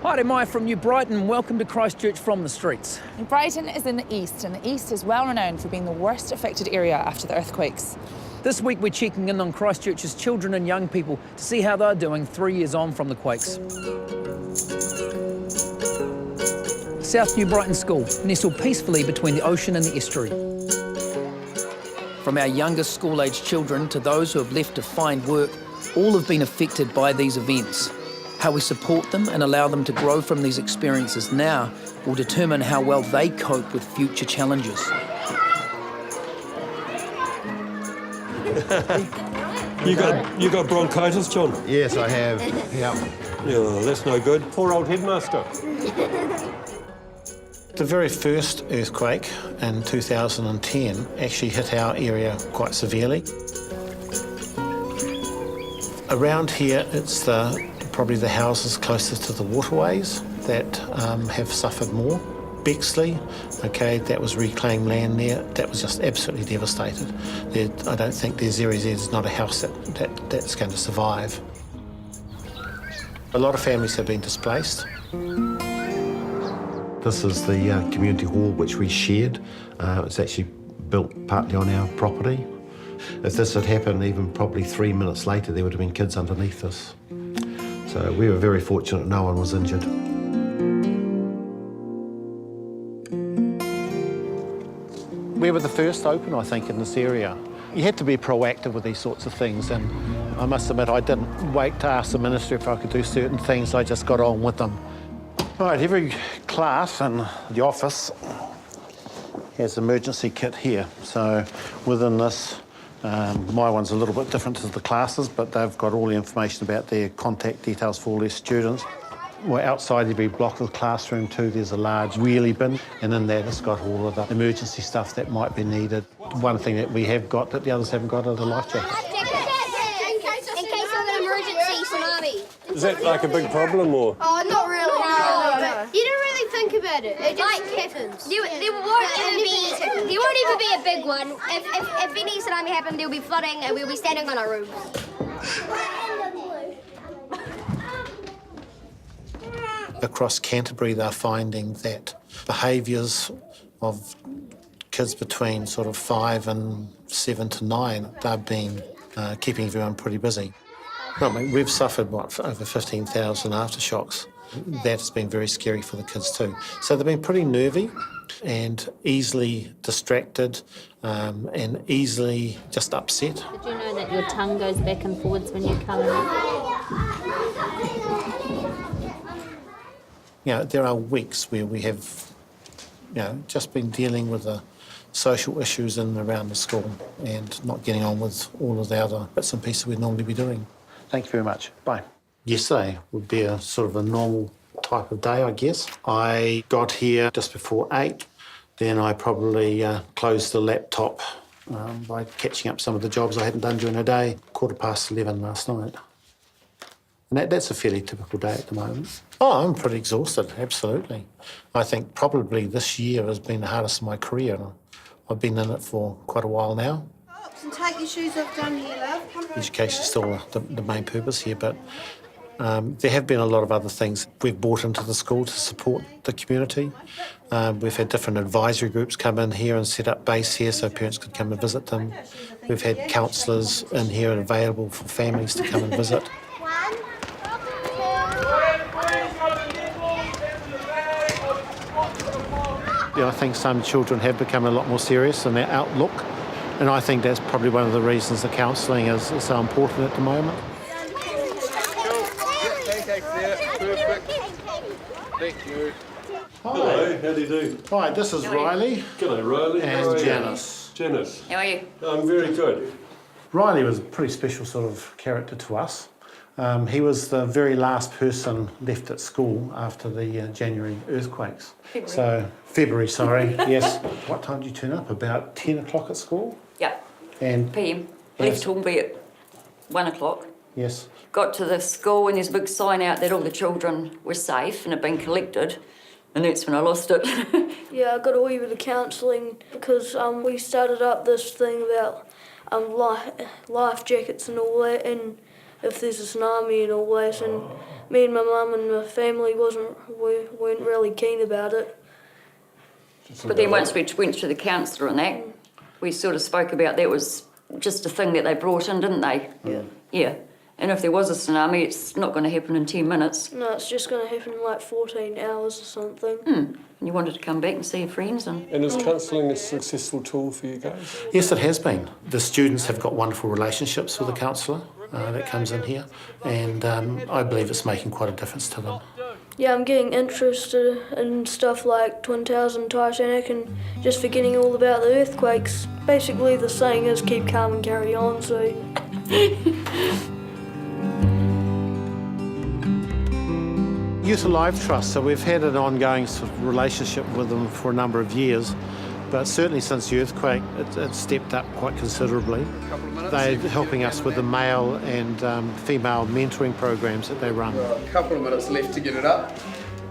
Hi, I'm Maya from New Brighton. Welcome to Christchurch from the streets. Brighton is in the east, and the east is well renowned for being the worst affected area after the earthquakes. This week we're checking in on Christchurch's children and young people to see how they're doing 3 years on from the quakes. South New Brighton School, nestled peacefully between the ocean and the estuary. From our youngest school-aged children to those who have left to find work, all have been affected by these events. How we support them and allow them to grow from these experiences now will determine how well they cope with future challenges. You got bronchitis, John? Yes, I have. Yeah. Yeah, that's no good. Poor old headmaster. The very first earthquake in 2010 actually hit our area quite severely. Around here, it's probably the houses closest to the waterways that have suffered more. Bexley, okay, that was reclaimed land there. That was just absolutely devastated. I don't think there's not a house that's going to survive. A lot of families have been displaced. This is the community hall which we shared. It's actually built partly on our property. If this had happened even probably 3 minutes later, there would have been kids underneath us. So we were very fortunate no one was injured. We were the first to open, I think, in this area. You had to be proactive with these sorts of things, and I must admit I didn't wait to ask the minister if I could do certain things. I just got on with them. All right, every class in the office has an emergency kit here. So within this, my one's a little bit different to the classes, but they've got all the information about their contact details for all their students. Well, outside every block of the classroom too, there's a large wheelie bin, and in that it's got all of the emergency stuff that might be needed. One thing that we have got that the others haven't got are the life jackets. In case of an emergency tsunami. Is that like a big problem or? Oh, not really. No. You don't really think about it. It just happens. There won't even be a big one. If any tsunami happened, there'll be flooding and we'll be standing on our roofs. Across Canterbury, they're finding that behaviours of kids between sort of 5 and 7 to 9, they've been keeping everyone pretty busy. I mean, we've suffered, over 15,000 aftershocks. That's been very scary for the kids too. So they've been pretty nervy and easily distracted and easily just upset. Did you know that your tongue goes back and forwards when you're colouring? You know, there are weeks where we have, just been dealing with the social issues in and around the school and not getting on with all of the other bits and pieces we'd normally be doing. Thank you very much. Bye. Yesterday would be a sort of a normal type of day, I guess. I got here just before 8. Then I probably closed the laptop by catching up some of the jobs I hadn't done during the day. 11:15 last night. And that's a fairly typical day at the moment. Oh, I'm pretty exhausted, absolutely. I think probably this year has been the hardest of my career. I've been in it for quite a while now. And take your shoes off down here, love. Education is still the main purpose here, but there have been a lot of other things we've brought into the school to support the community. We've had different advisory groups come in here and set up base here so parents could come and visit them. We've had counsellors in here and available for families to come and visit. I think some children have become a lot more serious in their outlook, and I think that's probably one of the reasons the counselling is so important at the moment. Thank you. Hello, how do you do? Hi, this is Riley. G'day, Riley. And Janice. Janice. How are you? I'm very good. Riley was a pretty special sort of character to us. He was the very last person left at school after the January earthquakes. February, sorry, yes. What time did you turn up? About 10 o'clock at school? Yep. And PM. Yes. Left home by 1 o'clock. Yes. Got to the school and there's a big sign out that all the children were safe and had been collected. And that's when I lost it. Yeah, I got a wee bit of counselling because we started up this thing about life jackets and all that, and if there's a tsunami and all that. And me and my mum and my family weren't really keen about it. But then once we went to the councillor and that, we sort of spoke about that was just a thing that they brought in, didn't they? Yeah. Yeah. And if there was a tsunami, it's not going to happen in 10 minutes. No, it's just going to happen in like 14 hours or something. And you wanted to come back and see your friends. And is counselling a successful tool for you guys? Yes, it has been. The students have got wonderful relationships with the counsellor that comes in here, and I believe it's making quite a difference to them. Yeah, I'm getting interested in stuff like Twin Towers and Titanic and just forgetting all about the earthquakes. Basically the saying is keep calm and carry on, so... Youth Alive Trust, so we've had an ongoing sort of relationship with them for a number of years, but certainly since the earthquake it's stepped up quite considerably. They're helping us with the male and female mentoring programs that they run. A couple of minutes left to get it up.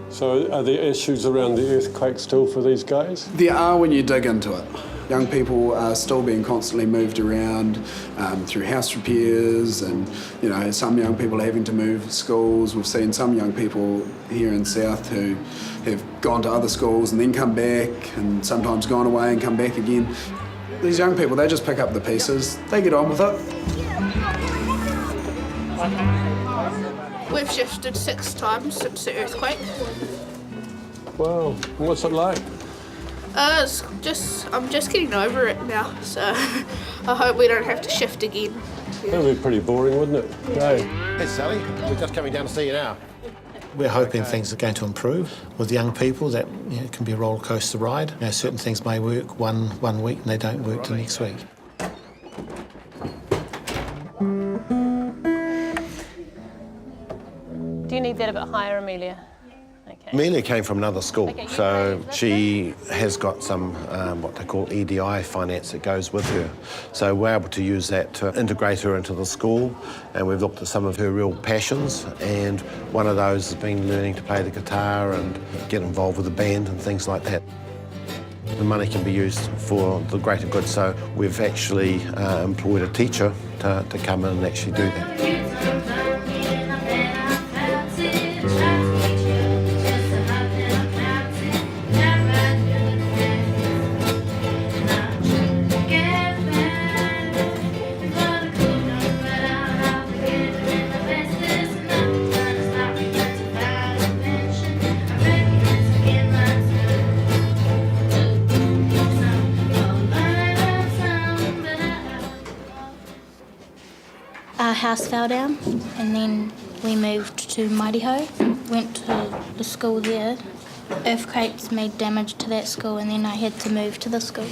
So are there issues around the earthquake still for these guys? There are when you dig into it. Young people are still being constantly moved around through house repairs, and you know, some young people are having to move schools. We've seen some young people here in South who have gone to other schools and then come back, and sometimes gone away and come back again. These young people, they just pick up the pieces, they get on with it. We've shifted 6 times since the earthquake. Wow, what's it like? I'm just getting over it now, so I hope we don't have to shift again. That would be pretty boring, wouldn't it? Hey. Hey Sally, we're just coming down to see you now. We're hoping things are going to improve with young people. That it can be a roller coaster ride. Certain things may work one week and they don't work the next week. Do you need that a bit higher, Amelia? Okay. Amelia came from another school, so she has got some what they call EDI finance that goes with her. So we're able to use that to integrate her into the school, and we've looked at some of her real passions, and one of those has been learning to play the guitar and get involved with the band and things like that. The money can be used for the greater good, so we've actually employed a teacher to come in and actually do that. Our house fell down, and then we moved to Maireho, went to the school there. Earthquakes made damage to that school, and then I had to move to the school.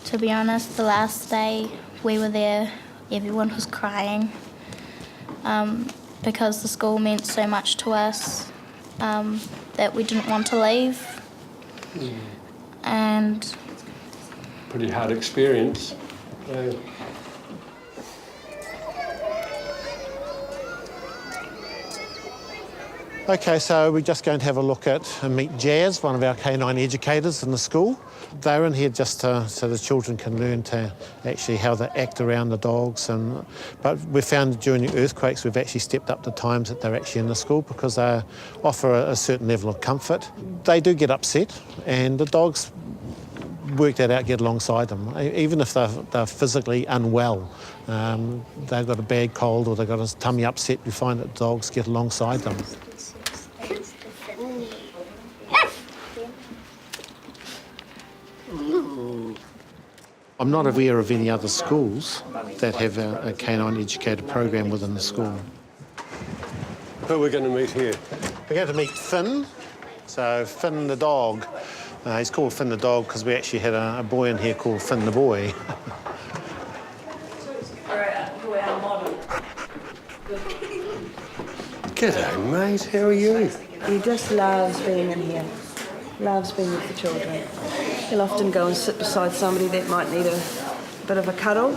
To be honest, the last day we were there, everyone was crying because the school meant so much to us that we didn't want to leave. And Pretty hard experience. Okay, so we're just going to have a look at and meet Jazz, one of our canine educators in the school. They're in here just so the children can learn to actually how they act around the dogs. But we found during the earthquakes we've actually stepped up the times that they're actually in the school because they offer a certain level of comfort. They do get upset, and the dogs work that out, get alongside them. Even if they're physically unwell, they've got a bad cold or they've got a tummy upset, we find that dogs get alongside them. I'm not aware of any other schools that have a canine educator program within the school. Who are we going to meet here? We're going to meet Finn. So Finn the dog. He's called Finn the dog because we actually had a boy in here called Finn the boy. G'day, mate. How are you? He just loves being in here. Loves being with the children. He'll often go and sit beside somebody that might need a bit of a cuddle.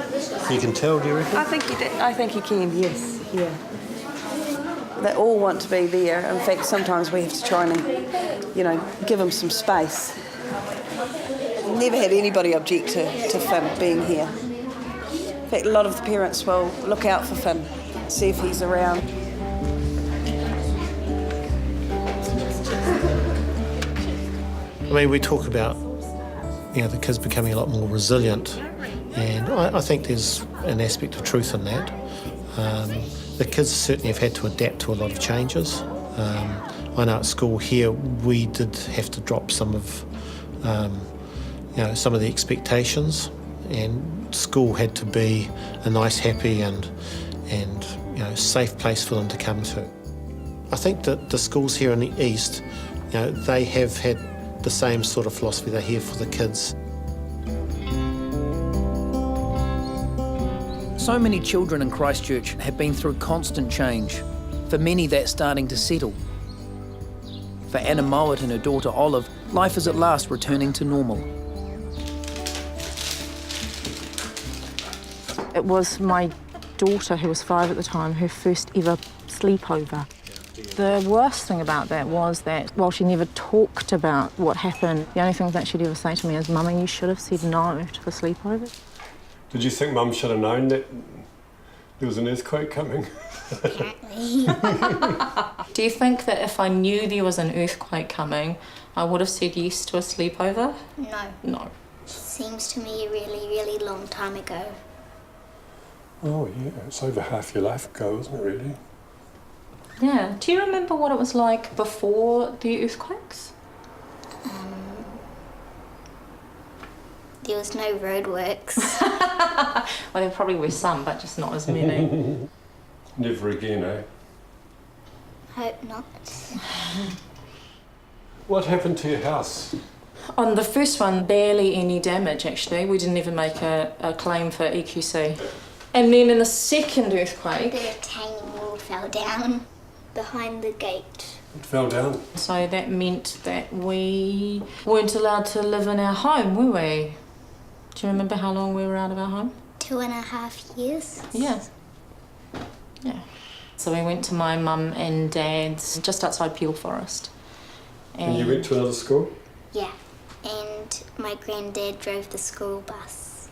You can tell, do you reckon? I think he can, yes, yeah. They all want to be there. In fact, sometimes we have to try and, give him some space. Never had anybody object to Finn being here. fact, a lot of the parents will look out for Finn, see if he's around. I mean, we talk about, the kids becoming a lot more resilient, and I think there's an aspect of truth in that. The kids certainly have had to adapt to a lot of changes. I know at school here we did have to drop some of the expectations, and school had to be a nice, happy and safe place for them to come to. I think that the schools here in the east, they have had the same sort of philosophy. They're here for the kids. So many children in Christchurch have been through constant change. For many, that's starting to settle. For Anna Mowat and her daughter Olive, life is at last returning to normal. It was my daughter, who was 5 at the time, her first ever sleepover. The worst thing about that was that while she never talked about what happened, the only thing that she'd ever say to me is, "Mummy, you should have said no to the sleepover." Did you think Mum should have known that there was an earthquake coming? Do you think that if I knew there was an earthquake coming, I would have said yes to a sleepover? No. No. Seems to me a really, really long time ago. Oh yeah, it's over half your life ago, isn't it really? Yeah. Do you remember what it was like before the earthquakes? There was no roadworks. Well, there probably were some, but just not as many. Never again, eh? Hope not. What happened to your house? On the first one, barely any damage, actually. We didn't even make a claim for EQC. And then in the second earthquake... The retaining wall fell down behind the gate. It fell down. So that meant that we weren't allowed to live in our home, were we? Do you remember how long we were out of our home? 2.5 years. Yeah. Yeah. So we went to my mum and dad's just outside Peel Forest. And you went to another school? Yeah. And my granddad drove the school bus.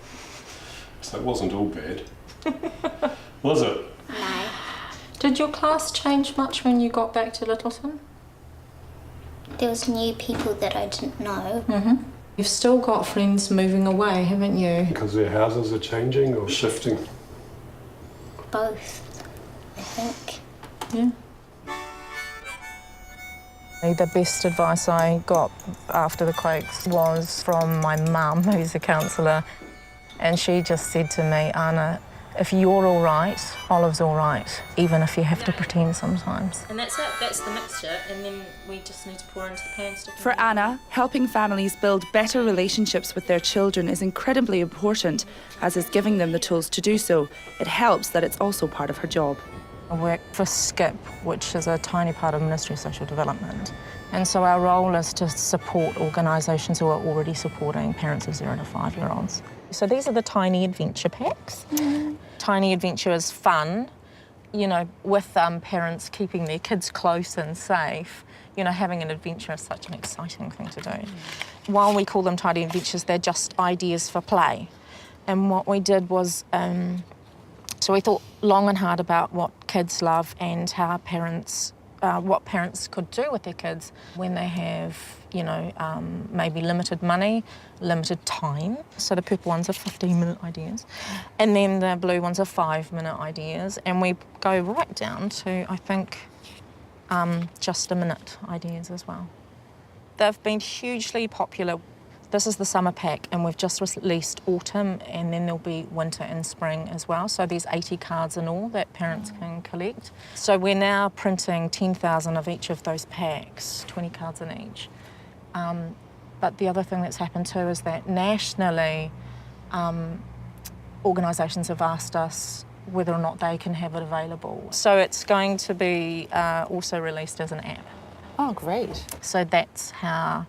So it wasn't all bad. Was it? No. Did your class change much when you got back to Littleton? There was new people that I didn't know. Mm-hmm. You've still got friends moving away, haven't you? Because their houses are changing or shifting? Both, I think. Yeah. The best advice I got after the quakes was from my mum, who's a counsellor, and she just said to me, "Anna, if you're all right, Olive's all right, even if you have to pretend sometimes." And that's it, that's the mixture, and then we just need to pour into the pan. For Anna, helping families build better relationships with their children is incredibly important, as is giving them the tools to do so. It helps that it's also part of her job. I work for SCIP, which is a tiny part of Ministry of Social Development. And so our role is to support organisations who are already supporting parents of 0 to 5-year-olds. So these are the Tiny Adventure packs. Tiny Adventure is fun, with parents keeping their kids close and safe. Having an adventure is such an exciting thing to do. While we call them Tiny Adventures, they're just ideas for play. And what we did was, so we thought long and hard about what kids love and how parents, what parents could do with their kids when they have, maybe limited money, limited time. So the purple ones are 15-minute ideas, and then the blue ones are 5-minute ideas, and we go right down to, I think, just a minute ideas as well. They've been hugely popular. This is the summer pack, and we've just released autumn, and then there'll be winter and spring as well. So there's 80 cards in all that parents can collect. So we're now printing 10,000 of each of those packs, 20 cards in each. But the other thing that's happened too is that nationally, organisations have asked us whether or not they can have it available. So it's going to be also released as an app. Oh, great. So that's how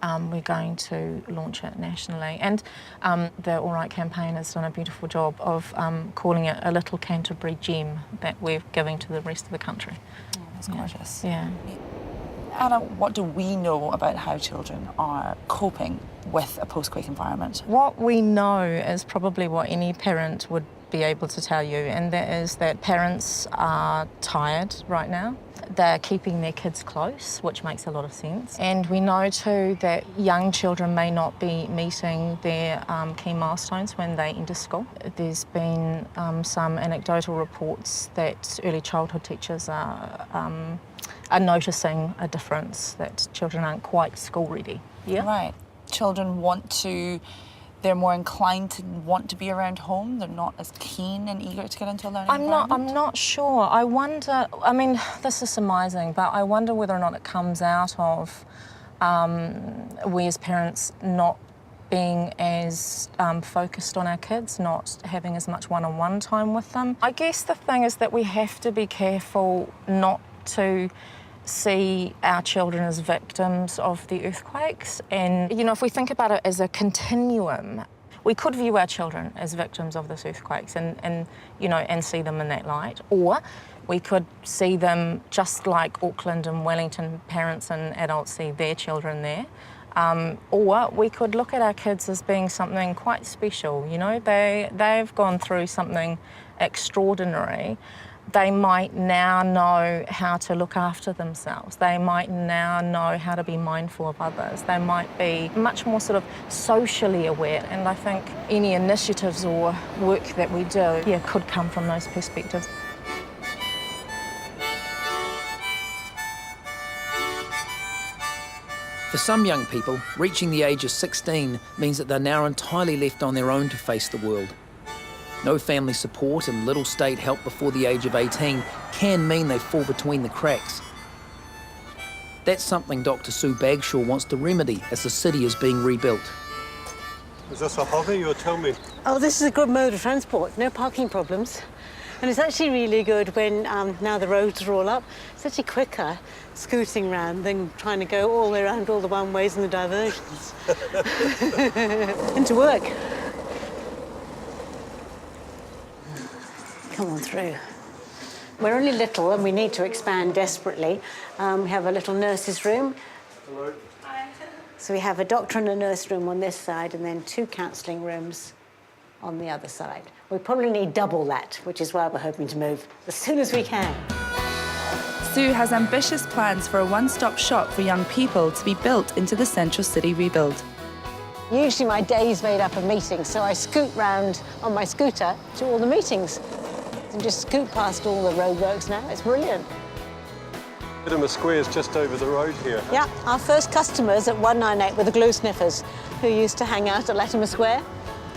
we're going to launch it nationally. And the All Right campaign has done a beautiful job of calling it a little Canterbury gem that we're giving to the rest of the country. Oh, that's gorgeous. Yeah. Anna, what do we know about how children are coping with a post-quake environment? What we know is probably what any parent would be able to tell you, and that is that parents are tired right now. They're keeping their kids close, which makes a lot of sense. And we know too that young children may not be meeting their key milestones when they enter school. There's been some anecdotal reports that early childhood teachers are noticing a difference, that children aren't quite school ready. Yeah. Right. Children they're more inclined to want to be around home. They're not as keen and eager to get into a learning environment. I'm not sure. I wonder, I mean, this is surmising, but I wonder whether or not it comes out of we as parents not being as focused on our kids, not having as much one-on-one time with them. I guess the thing is that we have to be careful not to see our children as victims of the earthquakes. And, you know, if we think about it as a continuum, we could view our children as victims of this earthquakes and see them in that light. Or we could see them just like Auckland and Wellington parents and adults see their children there. Or we could look at our kids as being something quite special. You know, they've gone through something extraordinary. They might now know how to look after themselves. They might now know how to be mindful of others. They might be much more sort of socially aware. And I think any initiatives or work that we do, could come from those perspectives. For some young people, reaching the age of 16 means that they're now entirely left on their own to face the world. No family support and little state help before the age of 18 can mean they fall between the cracks. That's something Dr. Sue Bagshaw wants to remedy as the city is being rebuilt. Is this a hobby, or tell me? Oh, this is a good mode of transport, no parking problems. And it's actually really good when now the roads are all up. It's actually quicker scooting around than trying to go all the way around all the one-ways and the diversions. And to work. Come on through. We're only little and we need to expand desperately. We have a little nurse's room. Hello. Hi. So we have a doctor and a nurse room on this side and then 2 counselling rooms on the other side. We probably need double that, which is why we're hoping to move as soon as we can. Sue has ambitious plans for a one-stop shop for young people to be built into the central city rebuild. Usually my day's made up of meetings, so I scoot round on my scooter to all the meetings and just scoot past all the roadworks now. It's brilliant. Latimer Square's just over the road here. Yeah, our first customers at 198 were the glue sniffers who used to hang out at Latimer Square.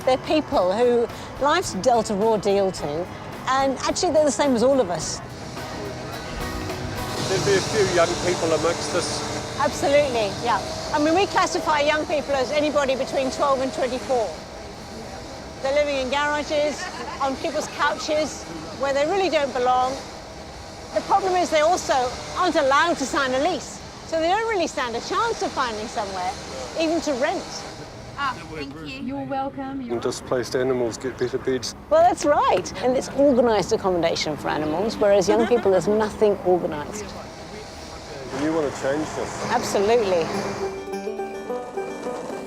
They're people who life's dealt a raw deal to, and actually they're the same as all of us. There'd be a few young people amongst this. Absolutely, yeah. I mean, we classify young people as anybody between 12 and 24. They're living in garages, on people's couches, where they really don't belong. The problem is they also aren't allowed to sign a lease, so they don't really stand a chance of finding somewhere, even to rent. Thank you. You're welcome. And displaced animals get better beds. Well, that's right. And it's organised accommodation for animals, whereas young people, there's nothing organised. And you want to change this? Absolutely.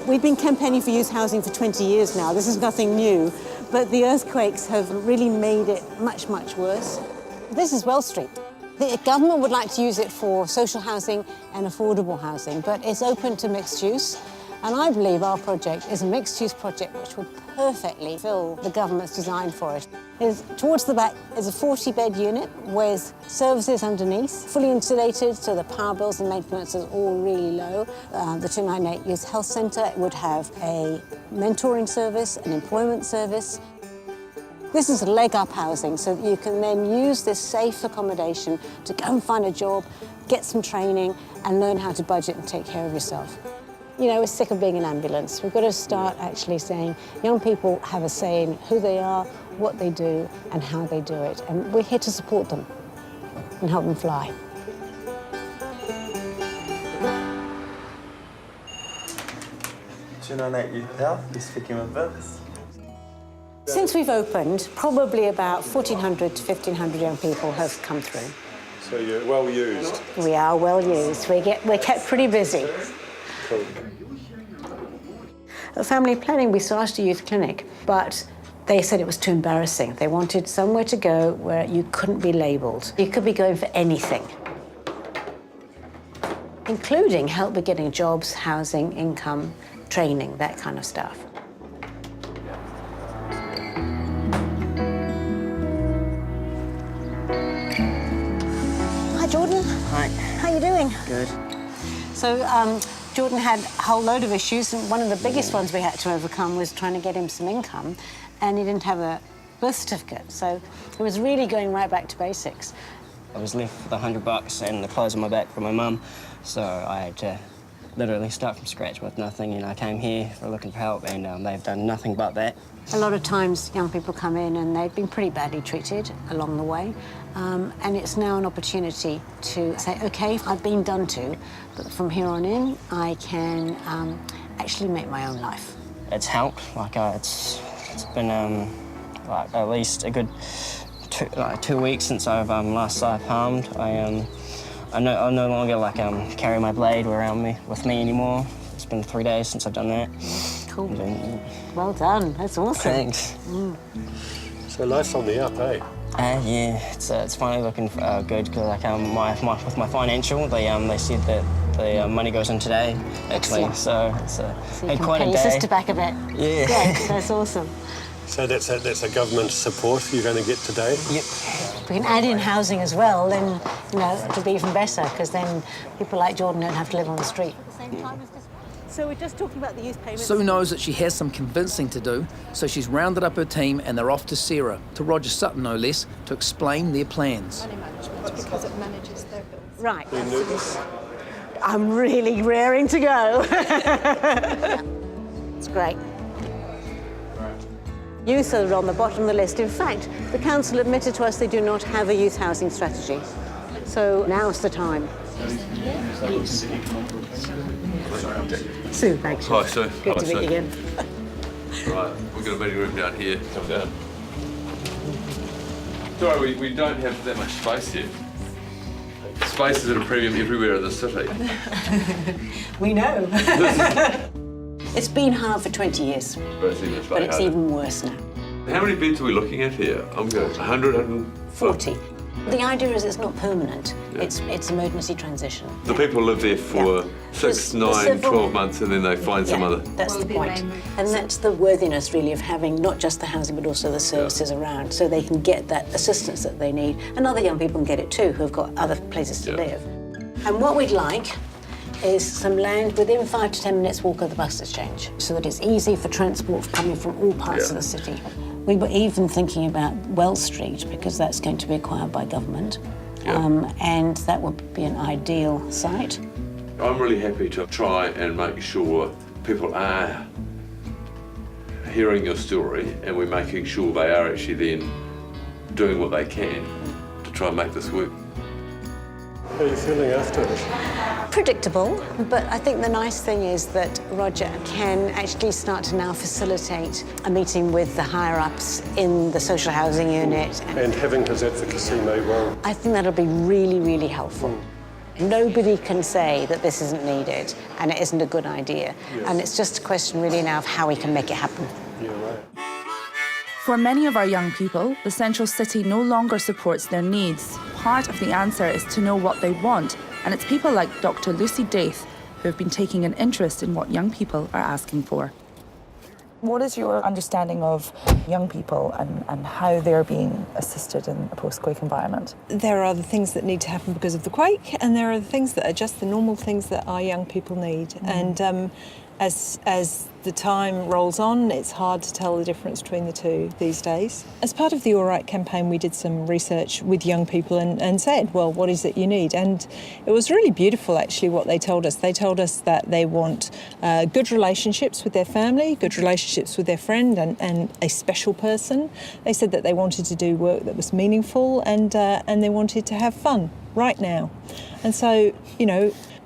We've been campaigning for youth housing for 20 years now. This is nothing new, but the earthquakes have really made it much, much worse. This is Well Street. The government would like to use it for social housing and affordable housing, but it's open to mixed use. And I believe our project is a mixed-use project which will perfectly fill the government's design for it. Towards the back is a 40-bed unit with services underneath, fully insulated, so the power bills and maintenance is all really low. The 298 Youth Health Centre would have a mentoring service, an employment service. This is leg-up housing, so that you can then use this safe accommodation to go and find a job, get some training, and learn how to budget and take care of yourself. You know, we're sick of being an ambulance. We've got to start actually saying young people have a say in who they are, what they do, and how they do it. And we're here to support them and help them fly. Youth Health, you're speaking with Vince. Since we've opened, probably about 1,400 to 1,500 young people have come through. So you're well used. We are well used. We're kept pretty busy. Cool. At family planning, we started a youth clinic, but They said it was too embarrassing. They wanted somewhere to go where you couldn't be labelled. You could be going for anything, including help with getting jobs, housing, income, training, that kind of stuff. Hi, Jordan. Hi. How you doing? Good. So, Jordan had a whole load of issues, and one of the biggest ones we had to overcome was trying to get him some income, and he didn't have a birth certificate, so it was really going right back to basics. I was left with $100 and the clothes on my back from my mum, so I had to literally start from scratch with nothing, and I came here for looking for help, and they've done nothing but that. A lot of times young people come in and they've been pretty badly treated along the way, and it's now an opportunity to say, OK, I've been done to, but from here on in, I can actually make my own life. It's helped. It's been like at least a good 2 weeks since I've last self-harmed. I no longer carry my blade around with me anymore. It's been 3 days since I've done that. Cool. Well done. That's awesome. Thanks. So life's on the up, eh? Yeah, it's finally looking good because with my financial, they said that the money goes in today, actually. Excellent. So you had can quite pay a your day. sister back a bit. Yeah. Great, that's awesome. So that's a government support you're going to get today? Yep. If we can add in housing as well, then it'll be even better, because then people like Jordan don't have to live on the street. So we're just talking about the youth payments. Sue knows that she has some convincing to do, so she's rounded up her team and they're off to Sarah, to Roger Sutton no less, to explain their plans. Money management, because it manages their bills. Right. Are you nervous? I'm really raring to go. It's great. Youth are on the bottom of the list. In fact, the council admitted to us they do not have a youth housing strategy. So now's the time. Sue, thanks. Hi, Sue. Good to meet you again. Right, we've got a meeting room down here. Come down. Sorry, we don't have that much space here. Space is at a premium everywhere in the city. We know. It's been hard for 20 years, but it's even worse now. How many beds are we looking at here? I'm going 100, 140. The idea is it's not permanent. Yeah. It's emergency transition. The people live there for 6, 9, 12 months and then they find some other... That's the point. And that's the worthiness, really, of having not just the housing but also the services around, so they can get that assistance that they need. And other young people can get it too, who've got other places to live. And what we'd like is some land within 5 to 10 minutes walk of the bus exchange, so that it's easy for transport coming from all parts of the city. We were even thinking about Wells Street, because that's going to be acquired by government, and that would be an ideal site. I'm really happy to try and make sure people are hearing your story and we're making sure they are actually then doing what they can to try and make this work. How are you feeling after it? Predictable, but I think the nice thing is that Roger can actually start to now facilitate a meeting with the higher-ups in the social housing unit. And having his advocacy made well. I think that'll be really, really helpful. Nobody can say that this isn't needed and it isn't a good idea. Yes. And it's just a question really now of how we can make it happen. Yeah, right. For many of our young people, the central city no longer supports their needs. Part of the answer is to know what they want, and it's people like Dr. Lucy Daith who have been taking an interest in what young people are asking for. What is your understanding of young people and how they're being assisted in a post-quake environment? There are the things that need to happen because of the quake, and there are the things that are just the normal things that our young people need. And as the time rolls on, it's hard to tell the difference between the two these days. As part of the All Right campaign, we did some research with young people and said, well, what is it you need? And it was really beautiful, actually, what they told us. They told us that they want good relationships with their family, good relationships with their friend and a special person. They said that they wanted to do work that was meaningful and they wanted to have fun right now. And so,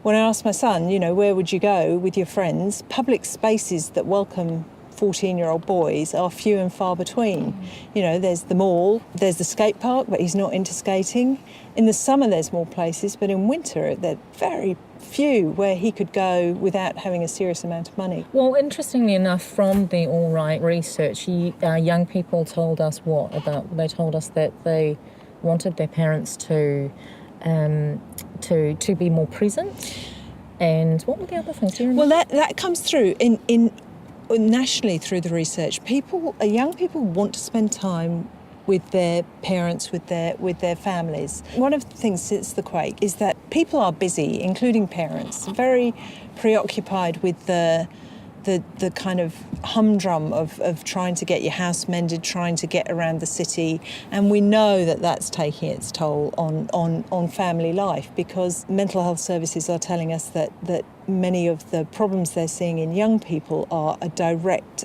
when I asked my son, where would you go with your friends? Public spaces that welcome 14-year-old boys are few and far between. You know, there's the mall, there's the skate park, but he's not into skating. In the summer there's more places, but in winter there are very few where he could go without having a serious amount of money. Well, interestingly enough, from the All Right research, young people told us they told us that they wanted their parents to be more present. And what were the other things? Do you remember? Well, that comes through in nationally through the research. Young people want to spend time with their parents, with their families. One of the things since the quake is that people are busy, including parents, very preoccupied with the kind of humdrum of trying to get your house mended, trying to get around the city. And we know that that's taking its toll on family life, because mental health services are telling us that many of the problems they're seeing in young people are a direct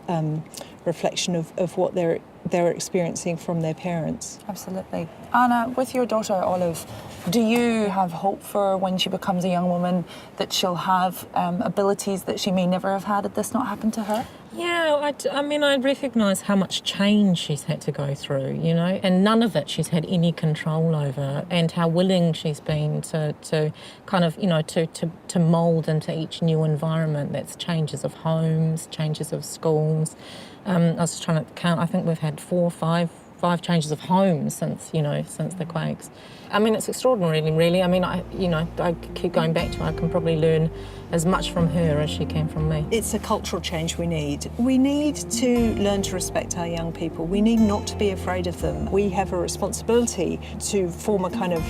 reflection of what they're experiencing from their parents. Absolutely. Anna, with your daughter Olive, do you have hope for when she becomes a young woman that she'll have abilities that she may never have had had this not happened to her? Yeah, I recognise how much change she's had to go through, you know, and none of it she's had any control over, and how willing she's been to kind of, you know, to mould into each new environment. That's changes of homes, changes of schools. I was trying to count, I think we've had 4 or 5 changes of homes since the quakes. I mean, it's extraordinary, really. I mean, I keep going back to her. I can probably learn as much from her as she can from me. It's a cultural change we need. We need to learn to respect our young people. We need not to be afraid of them. We have a responsibility to form a kind of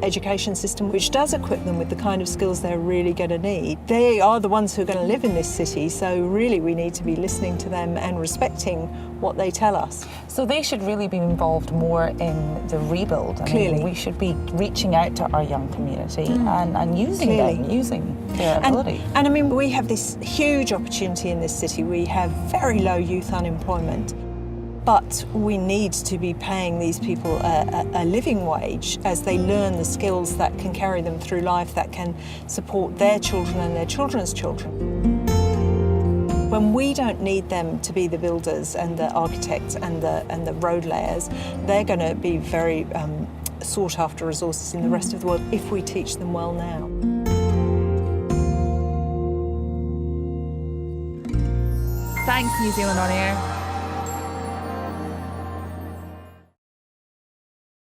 education system which does equip them with the kind of skills they're really going to need. They are the ones who are going to live in this city, so really we need to be listening to them and respecting what they tell us. So they should really be involved more in the rebuild. Clearly. We should be reaching out to our young community and using them, using their ability. And I mean, we have this huge opportunity in this city. We have very low youth unemployment, but we need to be paying these people a living wage as they learn the skills that can carry them through life, that can support their children and their children's children. When we don't need them to be the builders and the architects and the road layers, they're going to be very sought after resources in the rest of the world if we teach them well now. Thanks, New Zealand On Air.